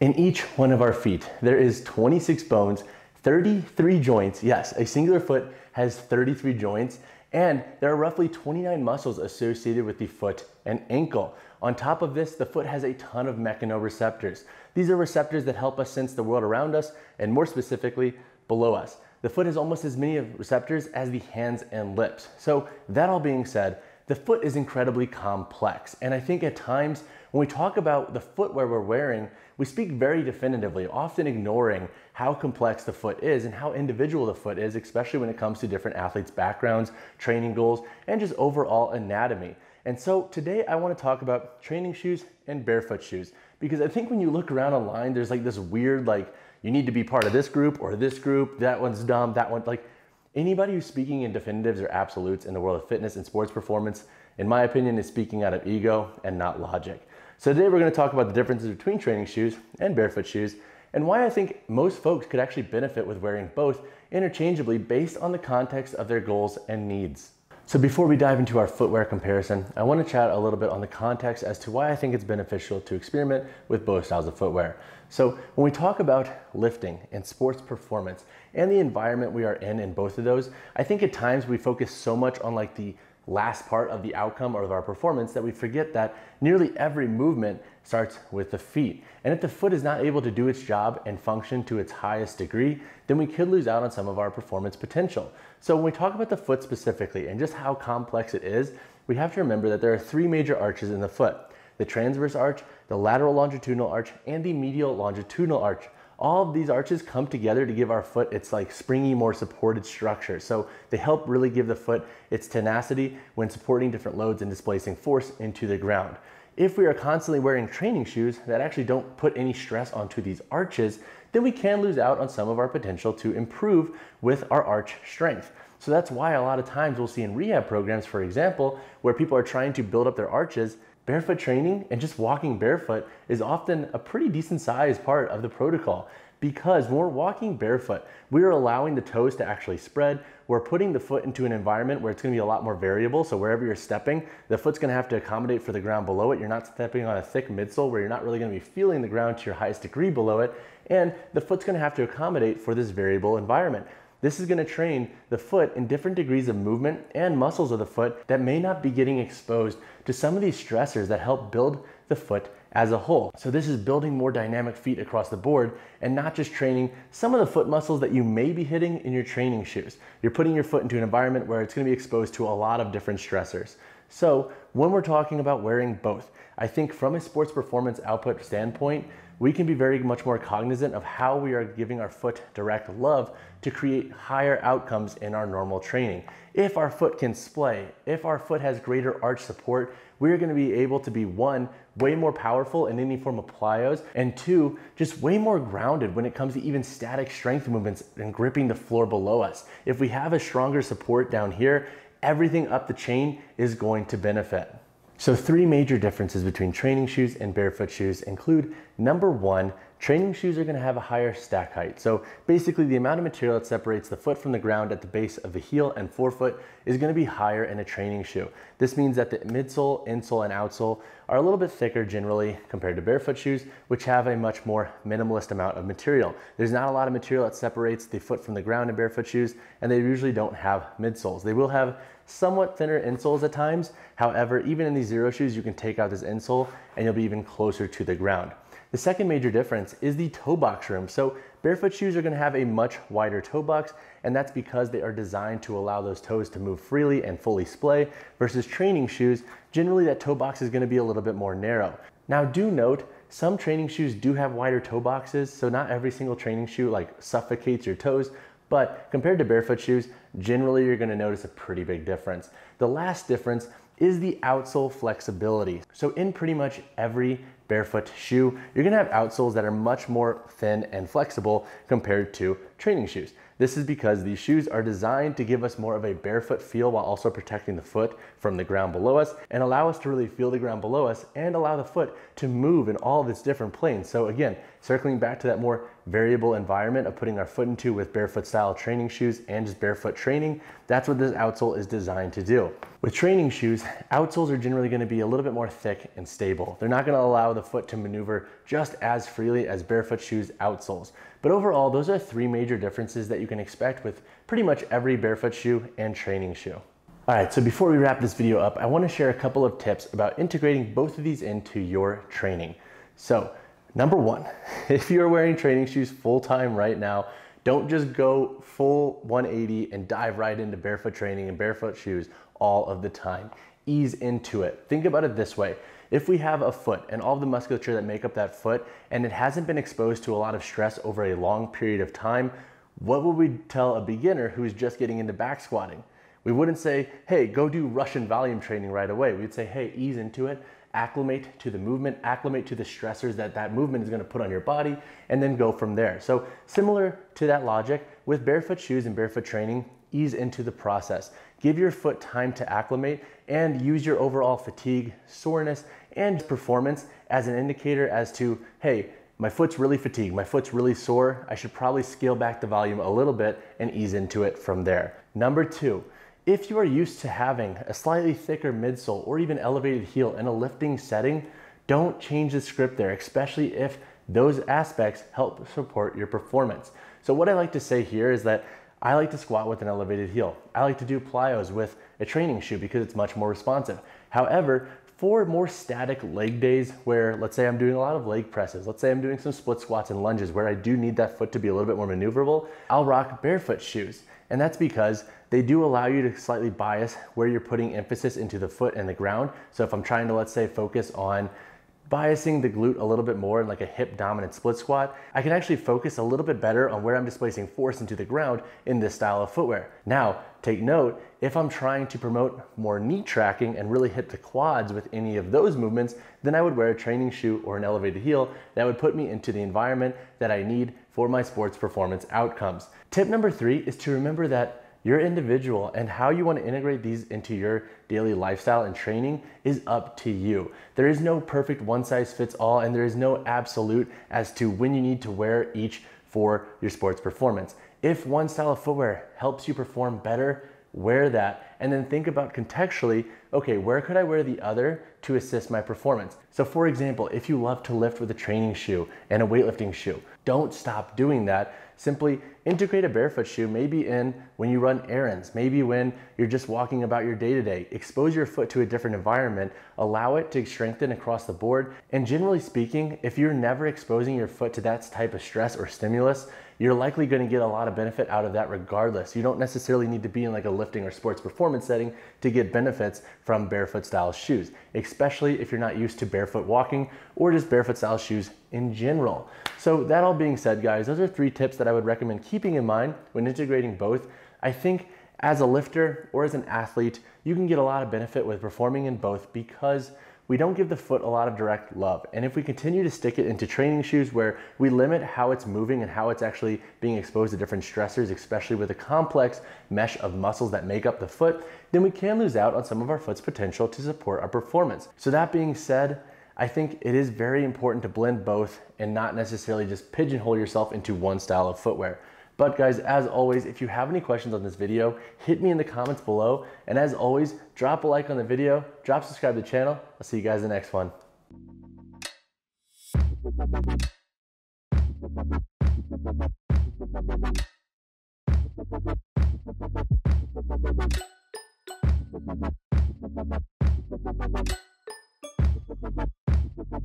In each one of our feet, there is 26 bones, 33 joints. Yes, a singular foot has 33 joints, and there are roughly 29 muscles associated with the foot and ankle. On top of this, the foot has a ton of mechanoreceptors. These are receptors that help us sense the world around us, and more specifically, below us. The foot has almost as many receptors as the hands and lips. So that all being said, the foot is incredibly complex. And I think at times when we talk about the footwear we're wearing, we speak very definitively, often ignoring how complex the foot is and how individual the foot is, especially when it comes to different athletes' backgrounds, training goals, and just overall anatomy. And so today I want to talk about training shoes and barefoot shoes, because I think when you look around online, there's like this weird, like, you need to be part of this group or this group, that one's dumb, that one, like, anybody who's speaking in definitives or absolutes in the world of fitness and sports performance, in my opinion, is speaking out of ego and not logic. So today we're going to talk about the differences between training shoes and barefoot shoes, and why I think most folks could actually benefit with wearing both interchangeably based on the context of their goals and needs. So before we dive into our footwear comparison, I want to chat a little bit on the context as to why I think it's beneficial to experiment with both styles of footwear. So when we talk about lifting and sports performance and the environment we are in both of those, I think at times we focus so much on like the last part of the outcome or of our performance that we forget that nearly every movement starts with the feet. And if the foot is not able to do its job and function to its highest degree, then we could lose out on some of our performance potential. So when we talk about the foot specifically and just how complex it is, we have to remember that there are three major arches in the foot: the transverse arch, the lateral longitudinal arch, and the medial longitudinal arch. All of these arches come together to give our foot its like springy, more supported structure. So they help really give the foot its tenacity when supporting different loads and displacing force into the ground. If we are constantly wearing training shoes that actually don't put any stress onto these arches, then we can lose out on some of our potential to improve with our arch strength. So that's why a lot of times we'll see in rehab programs, for example, where people are trying to build up their arches, barefoot training and just walking barefoot is often a pretty decent sized part of the protocol, because when we're walking barefoot, we're allowing the toes to actually spread. We're putting the foot into an environment where it's going to be a lot more variable. So wherever you're stepping, the foot's going to have to accommodate for the ground below it. You're not stepping on a thick midsole where you're not really going to be feeling the ground to your highest degree below it. And the foot's going to have to accommodate for this variable environment. This is going to train the foot in different degrees of movement and muscles of the foot that may not be getting exposed to some of these stressors that help build the foot as a whole. So this is building more dynamic feet across the board and not just training some of the foot muscles that you may be hitting in your training shoes. You're putting your foot into an environment where it's going to be exposed to a lot of different stressors. So when we're talking about wearing both, I think from a sports performance output standpoint, we can be very much more cognizant of how we are giving our foot direct love to create higher outcomes in our normal training. If our foot can splay, if our foot has greater arch support, we're going to be able to be, one, way more powerful in any form of plyos, and two, just way more grounded when it comes to even static strength movements and gripping the floor below us. If we have a stronger support down here, everything up the chain is going to benefit. So three major differences between training shoes and barefoot shoes include, number one, training shoes are going to have a higher stack height. So basically the amount of material that separates the foot from the ground at the base of the heel and forefoot is going to be higher in a training shoe. This means that the midsole, insole, and outsole are a little bit thicker generally compared to barefoot shoes, which have a much more minimalist amount of material. There's not a lot of material that separates the foot from the ground in barefoot shoes, and they usually don't have midsoles. They will have somewhat thinner insoles at times. However, even in these zero shoes, you can take out this insole and you'll be even closer to the ground. The second major difference is the toe box room. So barefoot shoes are going to have a much wider toe box, and that's because they are designed to allow those toes to move freely and fully splay, versus training shoes, generally that toe box is going to be a little bit more narrow. Now do note, some training shoes do have wider toe boxes, so not every single training shoe like suffocates your toes, but compared to barefoot shoes, generally you're going to notice a pretty big difference. The last difference is the outsole flexibility. So in pretty much every barefoot shoe, you're gonna have outsoles that are much more thin and flexible compared to training shoes. This is because these shoes are designed to give us more of a barefoot feel while also protecting the foot from the ground below us and allow us to really feel the ground below us and allow the foot to move in all of its different planes. So again, circling back to that more variable environment of putting our foot into with barefoot style training shoes and just barefoot training, that's what this outsole is designed to do. With training shoes, outsoles are generally going to be a little bit more thick and stable. They're not going to allow the foot to maneuver just as freely as barefoot shoes outsoles. But overall, those are three major differences that you can expect with pretty much every barefoot shoe and training shoe. All right, so before we wrap this video up, I want to share a couple of tips about integrating both of these into your training. So, number one, if you're wearing training shoes full time right now, don't just go full 180 and dive right into barefoot training and barefoot shoes all of the time. Ease into it. Think about it this way. If we have a foot and all of the musculature that make up that foot and it hasn't been exposed to a lot of stress over a long period of time, what would we tell a beginner who's just getting into back squatting? We wouldn't say, hey, go do Russian volume training right away. We'd say, hey, ease into it, acclimate to the movement, acclimate to the stressors that movement is going to put on your body, and then go from there. So similar to that logic, with barefoot shoes and barefoot training, ease into the process. Give your foot time to acclimate and use your overall fatigue, soreness, and performance as an indicator as to, hey, my foot's really fatigued, my foot's really sore, I should probably scale back the volume a little bit and ease into it from there. Number two, if you are used to having a slightly thicker midsole or even elevated heel in a lifting setting, don't change the script there, especially if those aspects help support your performance. So what I like to say here is that I like to squat with an elevated heel. I like to do plyos with a training shoe because it's much more responsive. However, for more static leg days where, let's say I'm doing a lot of leg presses, let's say I'm doing some split squats and lunges where I do need that foot to be a little bit more maneuverable, I'll rock barefoot shoes. And that's because they do allow you to slightly bias where you're putting emphasis into the foot and the ground. So if I'm trying to, let's say, focus on biasing the glute a little bit more in like a hip dominant split squat, I can actually focus a little bit better on where I'm displacing force into the ground in this style of footwear. Now, take note, if I'm trying to promote more knee tracking and really hit the quads with any of those movements, then I would wear a training shoe or an elevated heel that would put me into the environment that I need for my sports performance outcomes. Tip number three is to remember that you're individual and how you want to integrate these into your daily lifestyle and training is up to you. There is no perfect one size fits all, and there is no absolute as to when you need to wear each for your sports performance. If one style of footwear helps you perform better, wear that, and then think about contextually, okay, where could I wear the other to assist my performance? So for example, if you love to lift with a training shoe and a weightlifting shoe, don't stop doing that. Simply integrate a barefoot shoe, maybe in when you run errands, maybe when you're just walking about your day-to-day. Expose your foot to a different environment, allow it to strengthen across the board. And generally speaking, if you're never exposing your foot to that type of stress or stimulus, you're likely going to get a lot of benefit out of that regardless. You don't necessarily need to be in like a lifting or sports performance setting to get benefits from barefoot style shoes, especially if you're not used to barefoot walking or just barefoot style shoes in general. So that all being said, guys, those are three tips that I would recommend keeping in mind when integrating both. I think as a lifter or as an athlete, you can get a lot of benefit with performing in both because we don't give the foot a lot of direct love. And if we continue to stick it into training shoes where we limit how it's moving and how it's actually being exposed to different stressors, especially with a complex mesh of muscles that make up the foot, then we can lose out on some of our foot's potential to support our performance. So that being said, I think it is very important to blend both and not necessarily just pigeonhole yourself into one style of footwear. But guys, as always, if you have any questions on this video, hit me in the comments below. And as always, drop a like on the video, subscribe to the channel. I'll see you guys in the next one.